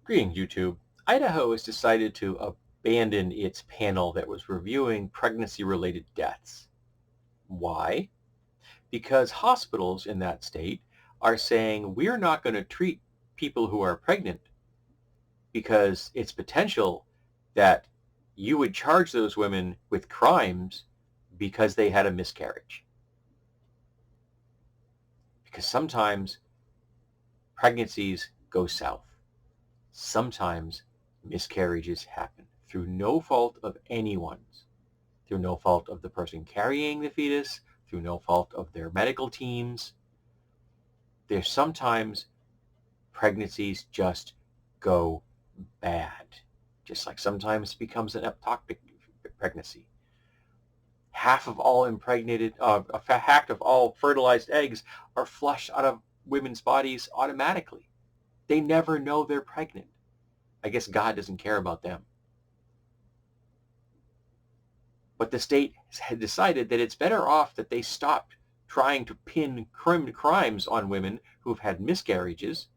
Greeting YouTube. Idaho has decided to abandon its panel that was reviewing pregnancy-related deaths. Why? Because hospitals in that state are saying we're not going to treat people who are pregnant because it's potential that you would charge those women with crimes because they had a miscarriage. Because sometimes pregnancies go south. Sometimes miscarriages happen through no fault of anyone's, through no fault of the person carrying the fetus, through no fault of their medical teams. There's sometimes pregnancies just go bad, just like sometimes it becomes an ectopic pregnancy. Half of all fertilized eggs are flushed out of women's bodies automatically. They never know they're pregnant. I guess God doesn't care about them. But the state had decided that it's better off that they stopped trying to pin crimes on women who've had miscarriages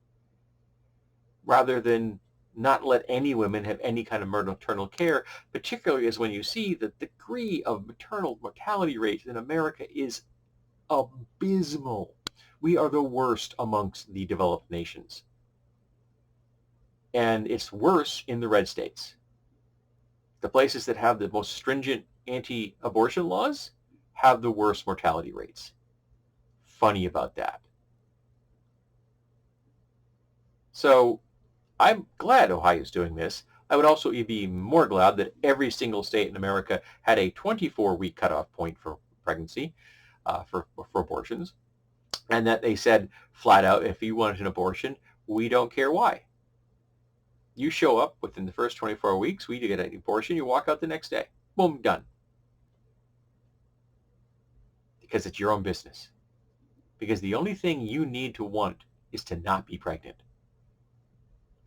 rather than not let any women have any kind of maternal care, particularly as when you see the degree of maternal mortality rate in America is abysmal. We are the worst amongst the developed nations. And it's worse in the red states. The places that have the most stringent anti-abortion laws have the worst mortality rates. Funny about that. So I'm glad Ohio's doing this. I would also be more glad that every single state in America had a 24-week cutoff point for pregnancy, for abortions, and that they said flat out, if you wanted an abortion, we don't care why. You show up within the first 24 weeks, we get an abortion, you walk out the next day. Boom, done. Because it's your own business. Because the only thing you need to want is to not be pregnant.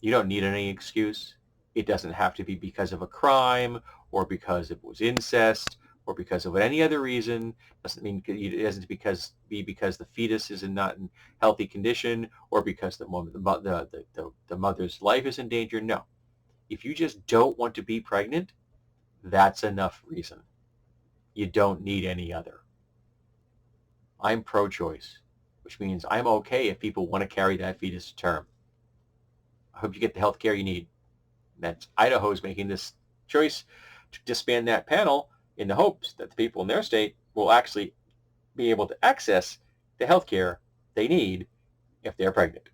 You don't need any excuse. It doesn't have to be because of a crime or because it was incest or because of any other reason. It doesn't be because the fetus is not in healthy condition or because the mother's life is in danger. No. If you just don't want to be pregnant, that's enough reason. You don't need any other. I'm pro-choice, which means I'm okay if people want to carry that fetus to term. I hope you get the health care you need. That's Idaho's making this choice to disband that panel in the hopes that the people in their state will actually be able to access the health care they need if they're pregnant.